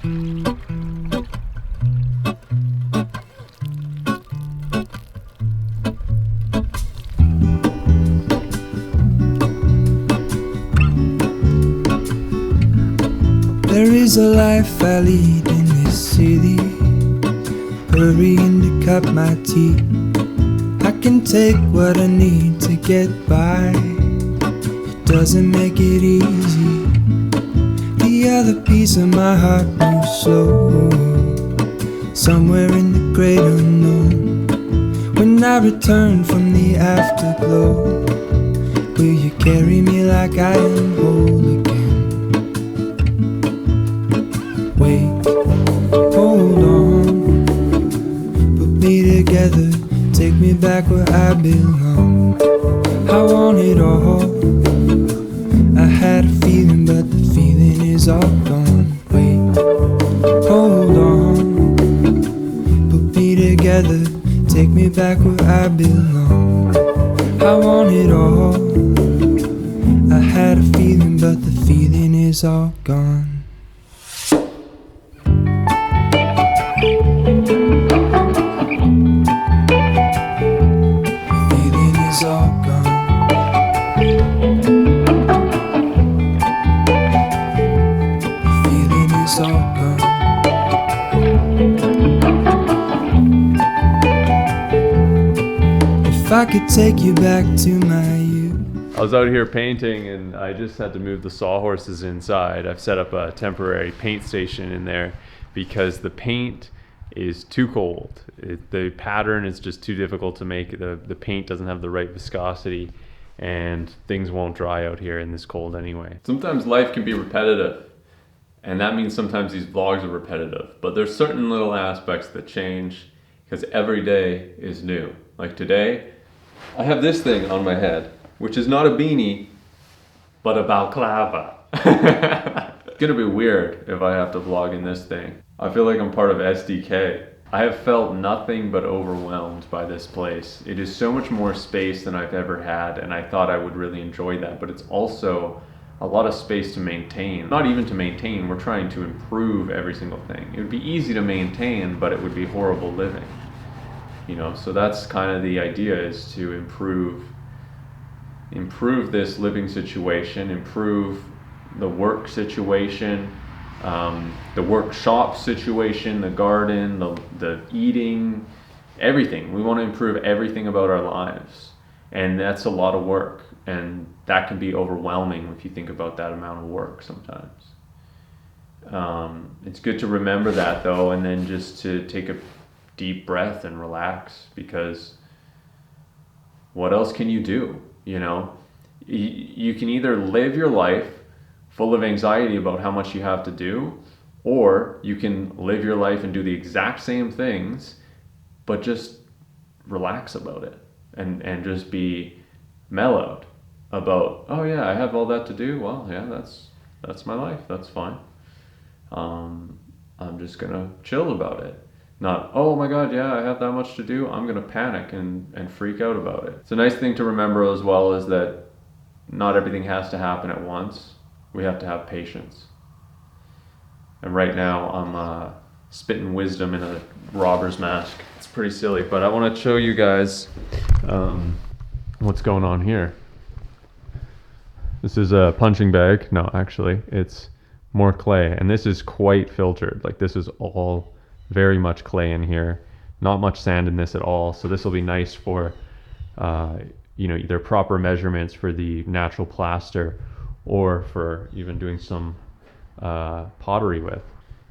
There is a life I lead in this city, hurrying to cut my teeth. I can take what I need to get by, it doesn't make it easy. The other piece of my heart moves slow, somewhere in the great unknown. When I return from the afterglow, will you carry me like I am whole again? Wait, hold on, put me together, take me back where I belong. I want it all, I had a feeling but the feeling is all gone. Wait, hold on, put me together, take me back where I belong. I want it all, I had a feeling but the feeling is all gone. I could take you back to my youth. I was out here painting and I just had to move the sawhorses inside. I've set up a temporary paint station in there because the paint is too cold. The pattern is just too difficult to make. The paint doesn't have the right viscosity and things won't dry out here in this cold anyway. Sometimes life can be repetitive, and that means sometimes these vlogs are repetitive, but there's certain little aspects that change because every day is new. Like today, I have this thing on my head, which is not a beanie, but a balaclava. It's gonna be weird if I have to vlog in this thing. I feel like I'm part of SDK. I have felt nothing but overwhelmed by this place. It is so much more space than I've ever had, and I thought I would really enjoy that, but it's also a lot of space to maintain. Not even to maintain, we're trying to improve every single thing. It would be easy to maintain, but it would be horrible living. You know, so that's kind of the idea, is to improve this living situation, improve the work situation, the workshop situation, the garden, the eating, everything. We want to improve everything about our lives, and that's a lot of work, and that can be overwhelming if you think about that amount of work sometimes. It's good to remember that though, and then just to take a deep breath and relax, because what else can you do? You know, you can either live your life full of anxiety about how much you have to do, or you can live your life and do the exact same things but just relax about it and just be mellowed about, oh yeah, I have all that to do, well yeah, that's my life, that's fine. I'm just gonna chill about it. Not, oh my God, yeah, I have that much to do, I'm gonna panic and freak out about it. It's a nice thing to remember as well, is that not everything has to happen at once. We have to have patience. And right now I'm spitting wisdom in a robber's mask. It's pretty silly, but I want to show you guys what's going on here. This is a punching bag. No, actually, it's more clay, and this is quite filtered. Like, this is all very much clay in here, not much sand in this at all. So this will be nice for you know, either proper measurements for the natural plaster or for even doing some pottery with.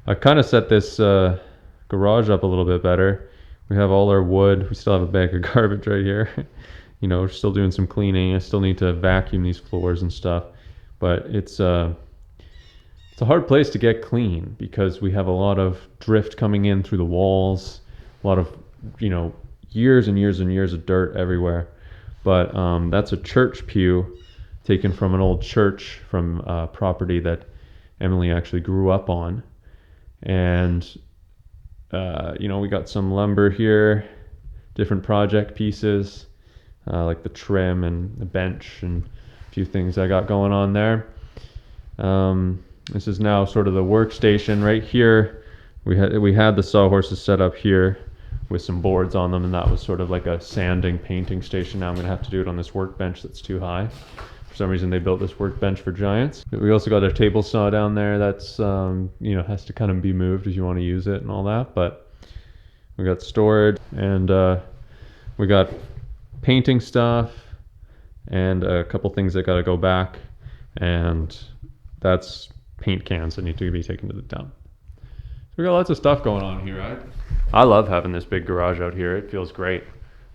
I kind of set this garage up a little bit better. We have all our wood. We still have a bag of garbage right here. You know, we're still doing some cleaning. I still need to vacuum these floors and stuff, but it's a hard place to get clean because we have a lot of drift coming in through the walls, a lot of, you know, years and years and years of dirt everywhere. But that's a church pew taken from an old church from a property that Emily actually grew up on. And, you know, we got some lumber here, different project pieces, like the trim and the bench and a few things I got going on there. This is now sort of the workstation right here. We had the sawhorses set up here with some boards on them, and that was sort of like a sanding, painting station. Now I'm gonna have to do it on this workbench that's too high. For some reason they built this workbench for giants. We also got a table saw down there that's you know, has to kind of be moved if you want to use it and all that. But we got storage, and we got painting stuff and a couple things that got to go back, and that's paint cans that need to be taken to the dump. So we got lots of stuff going on here, right? I love having this big garage out here. It feels great.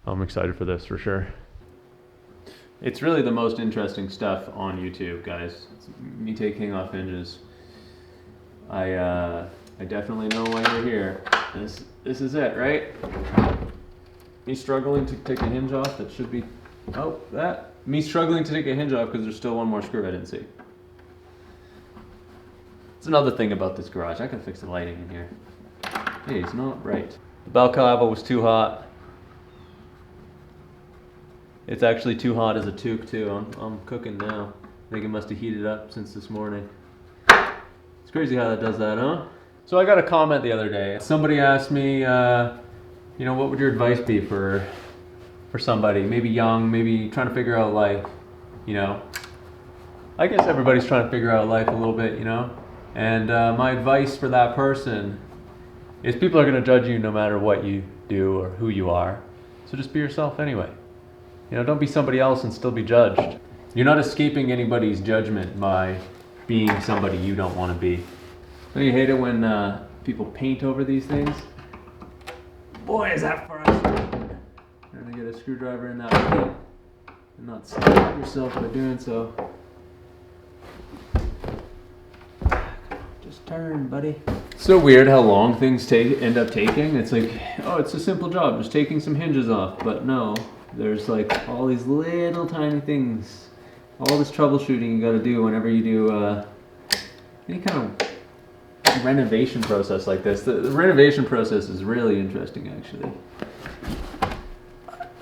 I'm excited for this for sure. It's really the most interesting stuff on YouTube, guys. It's me taking off hinges. I definitely know why you're here. This is it, right? Me struggling to take a hinge off that should be, oh, that. Me struggling to take a hinge off because there's still one more screw I didn't see. It's another thing about this garage. I can fix the lighting in here. Hey, it's not right. The balaclava was too hot. It's actually too hot as a toque too. I'm cooking now. I think it must have heated up since this morning. It's crazy how that does that, huh? So I got a comment the other day. Somebody asked me, you know, what would your advice be for somebody, maybe young, maybe trying to figure out life, you know? I guess everybody's trying to figure out life a little bit, you know? And my advice for that person is people are gonna judge you no matter what you do or who you are. So just be yourself anyway. You know, don't be somebody else and still be judged. You're not escaping anybody's judgment by being somebody you don't want to be. Don't you hate it when people paint over these things? Boy, is that frustrating. You're gonna get a screwdriver in that paint and not stab yourself by doing so. Just turn, buddy. So weird how long things end up taking. It's like, oh, it's a simple job, just taking some hinges off, but no. There's like all these little tiny things, all this troubleshooting you got to do whenever you do any kind of renovation process like this. The renovation process is really interesting, actually.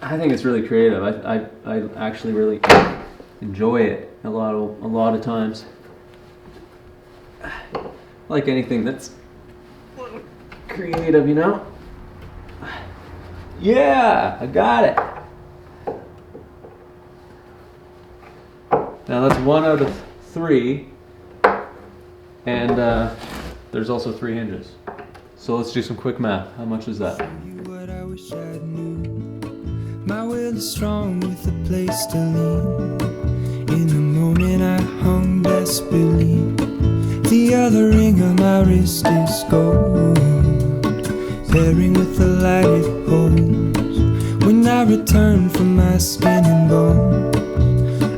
I think it's really creative. I actually really enjoy it a lot of times. Like anything that's creative, you know? Yeah, I got it. Now that's 1 out of 3, and there's also 3 hinges. So let's do some quick math. How much is that? What I wish I knew. My will is strong with a place to lean. In the moment I hung desperately. The other ring on my wrist is gold, pairing with the light it holds. When I return from my skin and bones,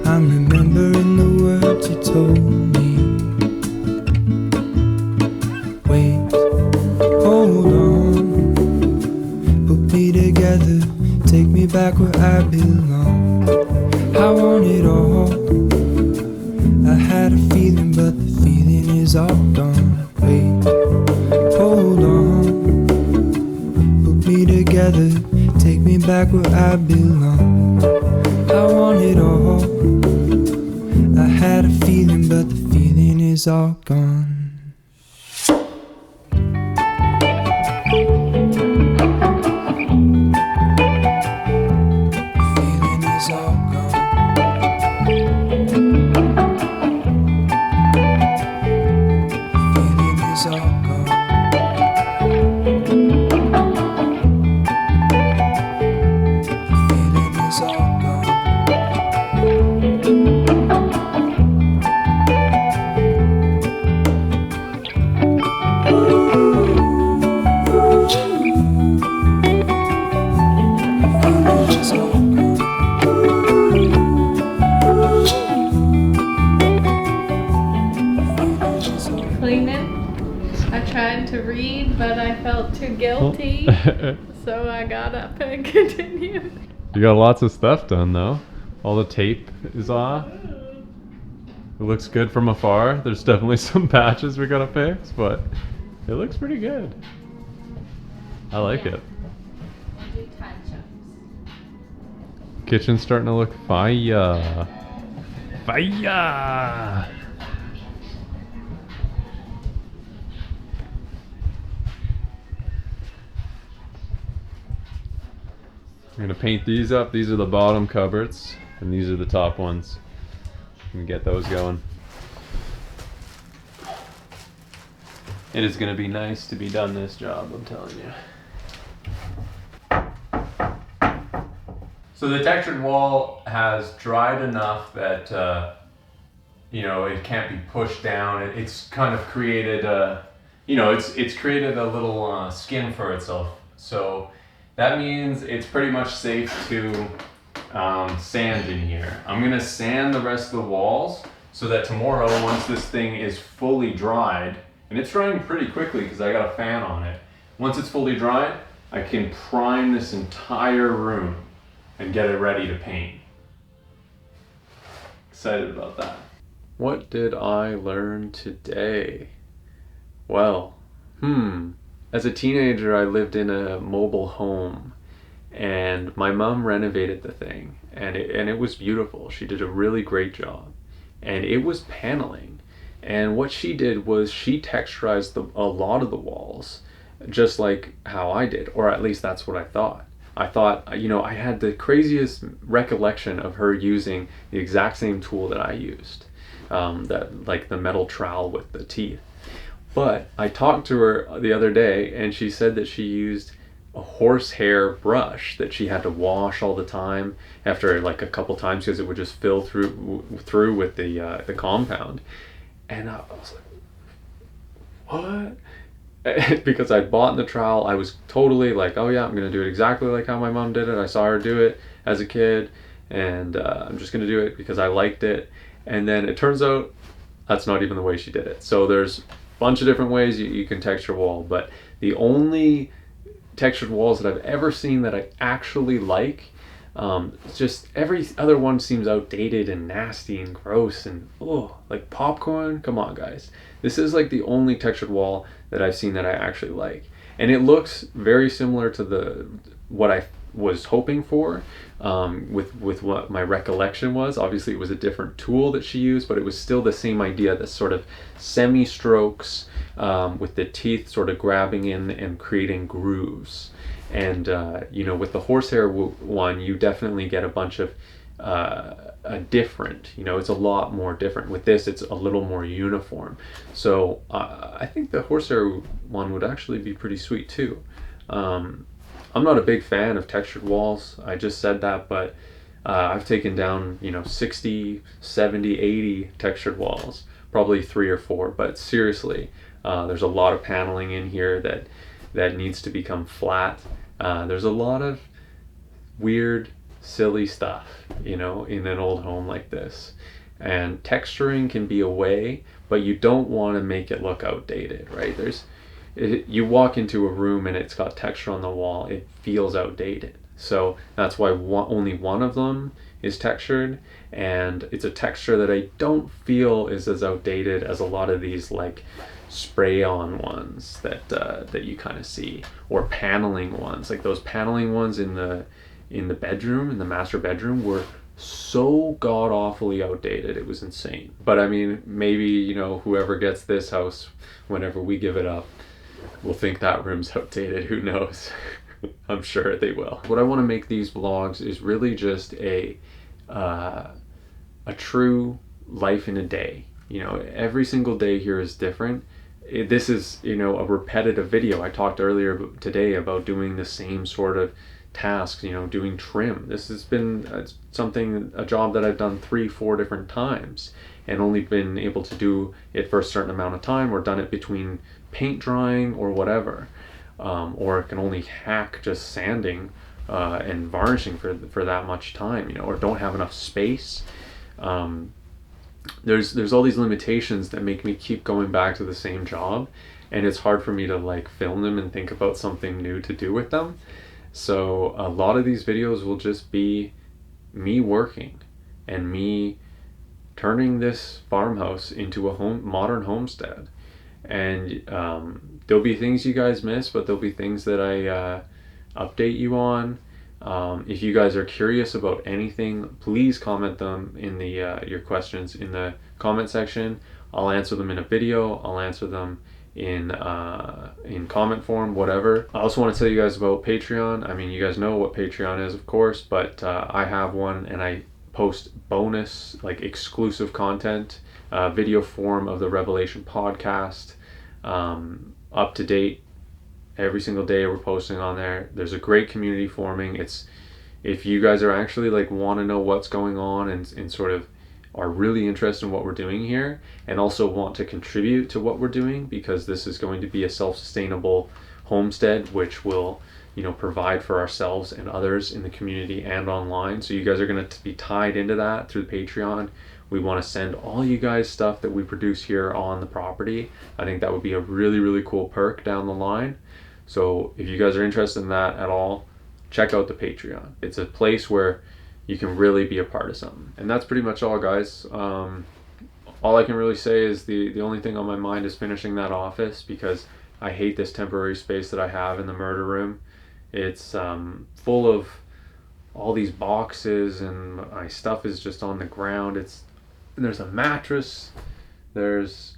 I'm remembering the words you told me. Wait, hold on, put me together, take me back where I belong. I want it all. I had a feeling, but the feeling is all gone. Wait, hold on, put me together, take me back where I belong. I want it all. I had a feeling, but the feeling is all gone. Feeling is all gone. Feeling is all gone. Feeling is all gone. To read, but I felt too guilty, so I got up and continued. You got lots of stuff done though. All the tape is off. It looks good from afar. There's definitely some patches we gotta fix, but it looks pretty good. I like it. We'll do touch-ups. Kitchen's starting to look fire. Fire! I'm gonna paint these up. These are the bottom cupboards, and these are the top ones. And get those going. It is gonna be nice to be done this job, I'm telling you. So the textured wall has dried enough that you know, it can't be pushed down. It's kind of created a, you know, it's created a little skin for itself. So that means it's pretty much safe to sand in here. I'm gonna sand the rest of the walls so that tomorrow, once this thing is fully dried, and it's drying pretty quickly because I got a fan on it. Once it's fully dried, I can prime this entire room and get it ready to paint. Excited about that. What did I learn today? Well, as a teenager, I lived in a mobile home, and my mom renovated the thing, and it was beautiful. She did a really great job, and it was paneling. And what she did was she texturized a lot of the walls, just like how I did, or at least that's what I thought. I thought, you know, I had the craziest recollection of her using the exact same tool that I used, that like the metal trowel with the teeth. But I talked to her the other day, and she said that she used a horsehair brush that she had to wash all the time after like a couple times because it would just fill through with the compound. And I was like, what? Because I'd bought the trowel, I was totally like, oh yeah, I'm gonna do it exactly like how my mom did it. I saw her do it as a kid, and I'm just gonna do it because I liked it. And then it turns out that's not even the way she did it. So there's a bunch of different ways you can texture wall, but the only textured walls that I've ever seen that I actually like, just every other one seems outdated and nasty and gross and like popcorn. Come on, guys. This is like the only textured wall that I've seen that I actually like, and it looks very similar to what I was hoping for, with what my recollection was. Obviously, it was a different tool that she used, but it was still the same idea. The sort of semi-strokes with the teeth sort of grabbing in and creating grooves. And you know, with the horsehair one, you definitely get a bunch of a different, you know, it's a lot more different. With this, it's a little more uniform. So I think the horsehair one would actually be pretty sweet too. I'm not a big fan of textured walls. I just said that, but I've taken down, you know, 60, 70, 80 textured walls, probably 3 or 4, but seriously, there's a lot of paneling in here that needs to become flat. There's a lot of weird, silly stuff, you know, in an old home like this. And texturing can be a way, but you don't want to make it look outdated, right? You walk into a room and it's got texture on the wall, it feels outdated. So that's why only one of them is textured, and it's a texture that I don't feel is as outdated as a lot of these like spray-on ones that you kind of see, or paneling ones. Like those paneling ones in the bedroom, in the master bedroom, were so god-awfully outdated. It was insane. But I mean, maybe, you know, whoever gets this house, whenever we give it up, will think that room's outdated. Who knows? I'm sure they will. What I want to make these vlogs is really just a true life in a day. You know, every single day here is different. This is, you know, a repetitive video. I talked earlier today about doing the same sort of tasks, you know, doing trim. This has been a job that I've done 3-4 different times, and only been able to do it for a certain amount of time, or done it between paint drying or whatever, or can only hack just sanding and varnishing for that much time, you know, or don't have enough space. There's all these limitations that make me keep going back to the same job, and it's hard for me to like film them and think about something new to do with them. So a lot of these videos will just be me working and me turning this farmhouse into a modern homestead. And there'll be things you guys miss, but there'll be things that I update you on. If you guys are curious about anything, please comment them in your questions in the comment section. I'll answer them in a video. I'll answer them in comment form, whatever. I also want to tell you guys about Patreon. I mean, you guys know what Patreon is, of course, but I have one, and I post bonus, like exclusive content, video form of the Revelation podcast, up to date. Every single day we're posting on there. There's a great community forming. If you guys are actually like want to know what's going on and sort of are really interested in what we're doing here, and also want to contribute to what we're doing, because this is going to be a self-sustainable homestead which will, you know, provide for ourselves and others in the community and online. So you guys are going to be tied into that through Patreon. We want to send all you guys stuff that we produce here on the property. I think that would be a really, really cool perk down the line. So if you guys are interested in that at all, check out the Patreon. It's a place where you can really be a part of something. And that's pretty much all, guys. All I can really say is the only thing on my mind is finishing that office, because I hate this temporary space that I have in the murder room. It's full of all these boxes, and my stuff is just on the ground. There's a mattress. There's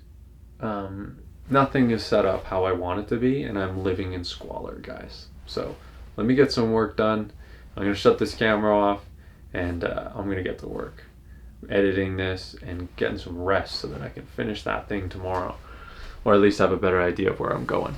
nothing is set up how I want it to be, and I'm living in squalor, guys. So let me get some work done. I'm gonna shut this camera off, and I'm gonna get to work editing this and getting some rest so that I can finish that thing tomorrow, or at least have a better idea of where I'm going.